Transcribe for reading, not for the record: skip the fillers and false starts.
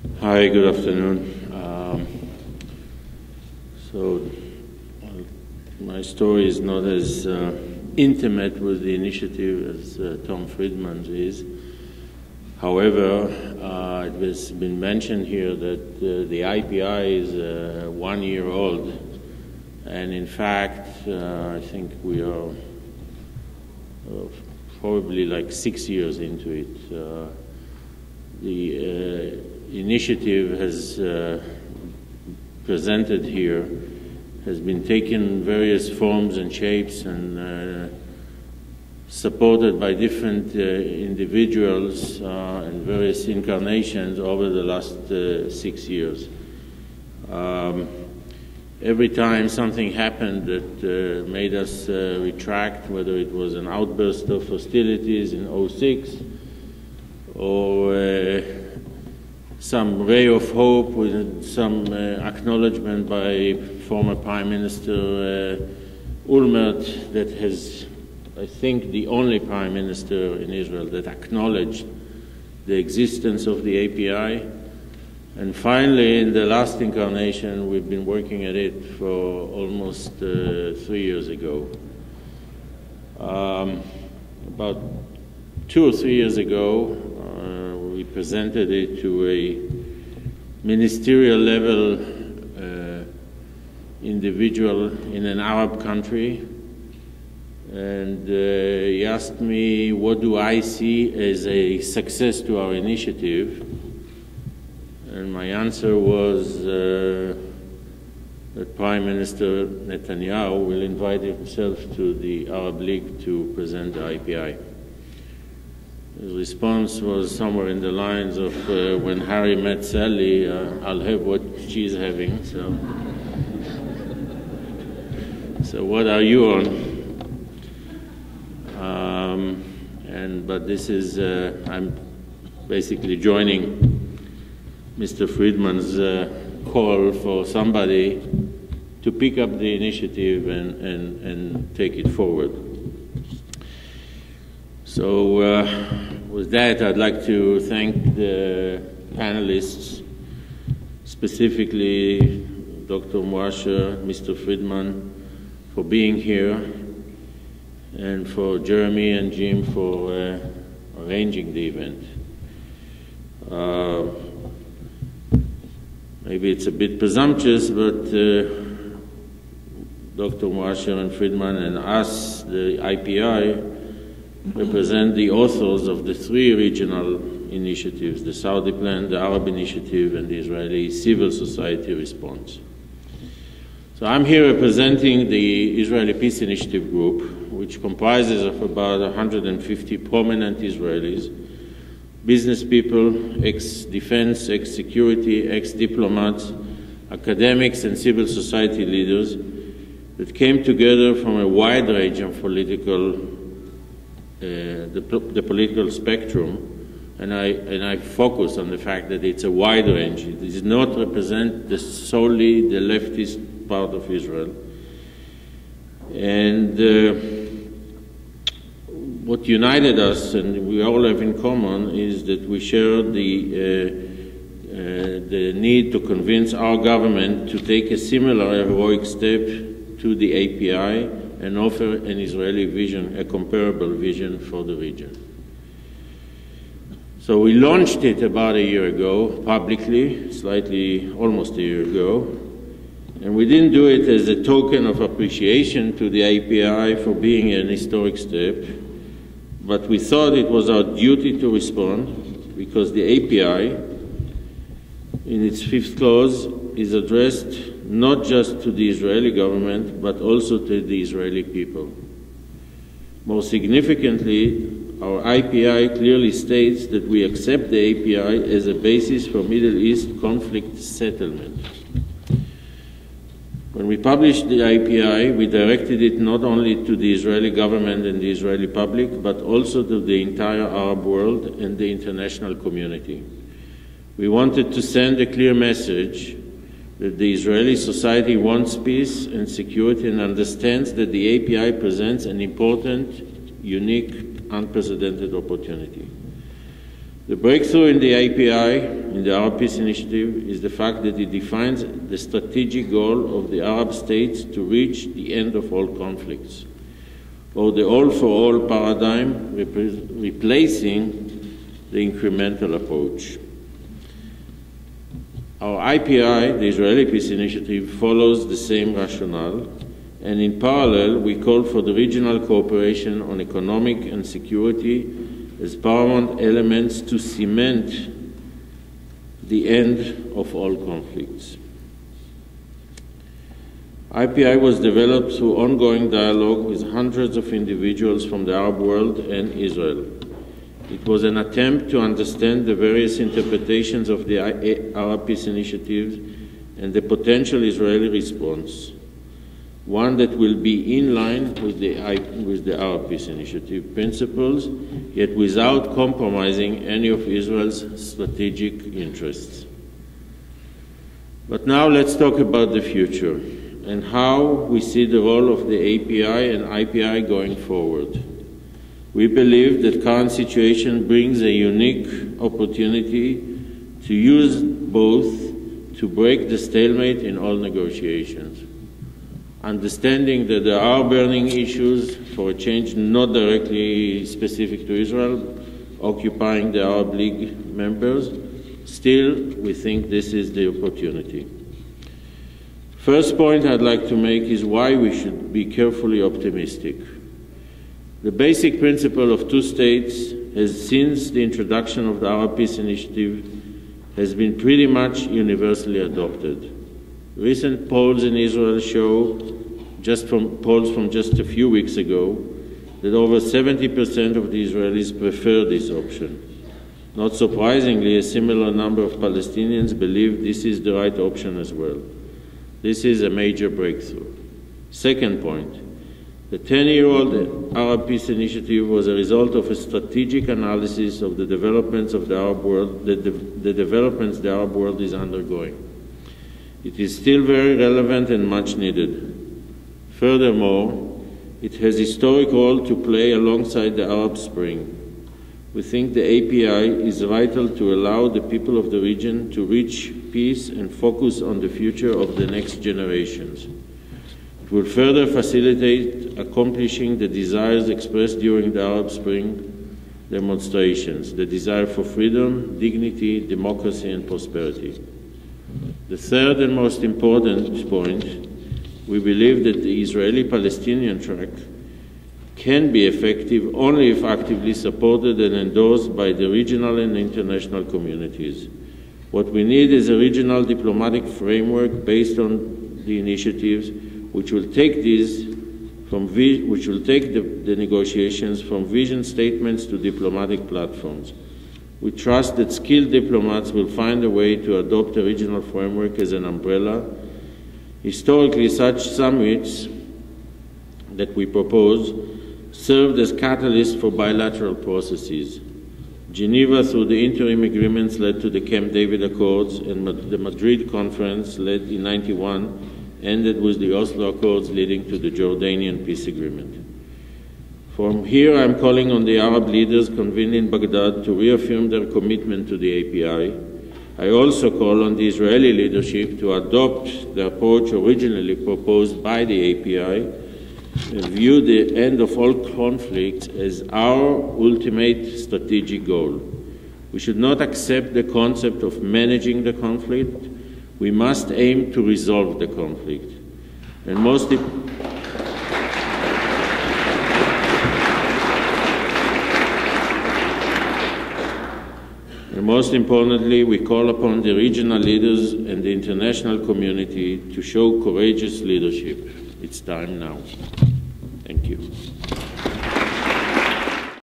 Hi, good afternoon. My story is not as intimate with the initiative as Tom Friedman's is. However, it has been mentioned here that the IPI is 1 year old, and in fact, I think we are probably like 6 years into it. The initiative has presented here has been taken various forms and shapes and supported by different individuals and various incarnations over the last 6 years. Every time something happened that made us retract, whether it was an outburst of hostilities in 2006 or some ray of hope with some acknowledgement by former Prime Minister Olmert, that has, I think, the only Prime Minister in Israel that acknowledged the existence of the API. And finally, in the last incarnation, we've been working at it for almost 3 years ago. About 2 or 3 years ago, we presented it to a ministerial level individual in an Arab country, and he asked me, what do I see as a success to our initiative? And my answer was that Prime Minister Netanyahu will invite himself to the Arab League to present the IPI. His response was somewhere in the lines of, when Harry met Sally, I'll have what she's having. So what are you on? But this is, I'm basically joining Mr. Friedman's call for somebody to pick up the initiative and take it forward. So with that, I'd like to thank the panelists, specifically Dr. Moasher, Mr. Friedman, for being here, and for Jeremy and Jim for arranging the event. Maybe it's a bit presumptuous, but Dr. Moasher and Friedman and us, the IPI, represent the authors of the 3 regional initiatives, the Saudi Plan, the Arab Initiative, and the Israeli Civil Society Response. So I'm here representing the Israeli Peace Initiative Group, which comprises of about 150 prominent Israelis, business people, ex-defense, ex-security, ex-diplomats, academics, and civil society leaders that came together from a wide range of the political spectrum, and I focus on the fact that it's a wide range. It does not represent solely the leftist part of Israel. And what united us, and we all have in common, is that we share the need to convince our government to take a similar heroic step to the API and offer an Israeli vision, a comparable vision for the region. So we launched it about a year ago, publicly, almost a year ago, and we didn't do it as a token of appreciation to the API for being an historic step, but we thought it was our duty to respond, because the API, in its 5th clause, is addressed not just to the Israeli government, but also to the Israeli people. More significantly, our IPI clearly states that we accept the API as a basis for Middle East conflict settlement. When we published the IPI, we directed it not only to the Israeli government and the Israeli public, but also to the entire Arab world and the international community. We wanted to send a clear message that the Israeli society wants peace and security and understands that the API presents an important, unique, unprecedented opportunity. The breakthrough in the API, in the Arab Peace Initiative, is the fact that it defines the strategic goal of the Arab states to reach the end of all conflicts, or the all-for-all paradigm, replacing the incremental approach. Our IPI, the Israeli Peace Initiative, follows the same rationale, and in parallel, we call for the regional cooperation on economic and security as paramount elements to cement the end of all conflicts. IPI was developed through ongoing dialogue with hundreds of individuals from the Arab world and Israel. It was an attempt to understand the various interpretations of the Arab Peace Initiative and the potential Israeli response, one that will be in line with the Arab Peace Initiative principles, yet without compromising any of Israel's strategic interests. But now let's talk about the future and how we see the role of the API and IPI going forward. We believe that current situation brings a unique opportunity to use both to break the stalemate in all negotiations. Understanding that there are burning issues for a change not directly specific to Israel, occupying the Arab League members, still we think this is the opportunity. First point I'd like to make is why we should be carefully optimistic. The basic principle of two states has, since the introduction of the Arab Peace Initiative, has been pretty much universally adopted. Recent polls in Israel show, polls from just a few weeks ago, that over 70% of the Israelis prefer this option. Not surprisingly, a similar number of Palestinians believe this is the right option as well. This is a major breakthrough. Second point, the 10-year-old Arab Peace Initiative was a result of a strategic analysis of the developments of the Arab world, the developments the Arab world is undergoing. It is still very relevant and much needed. Furthermore, it has a historic role to play alongside the Arab Spring. We think the API is vital to allow the people of the region to reach peace and focus on the future of the next generations. It will further facilitate accomplishing the desires expressed during the Arab Spring demonstrations, the desire for freedom, dignity, democracy, and prosperity. The third and most important point, we believe that the Israeli-Palestinian track can be effective only if actively supported and endorsed by the regional and international communities. What we need is a regional diplomatic framework based on the initiatives which will take the negotiations from vision statements to diplomatic platforms. We trust that skilled diplomats will find a way to adopt a regional framework as an umbrella. Historically, such summits that we propose served as catalysts for bilateral processes. Geneva, through the interim agreements, led to the Camp David Accords, and the Madrid Conference, led in '91, ended with the Oslo Accords, leading to the Jordanian peace agreement. From here, I'm calling on the Arab leaders convened in Baghdad to reaffirm their commitment to the API. I also call on the Israeli leadership to adopt the approach originally proposed by the API and view the end of all conflicts as our ultimate strategic goal. We should not accept the concept of managing the conflict. We must aim to resolve the conflict. And most importantly, we call upon the regional leaders and the international community to show courageous leadership. It's time now. Thank you.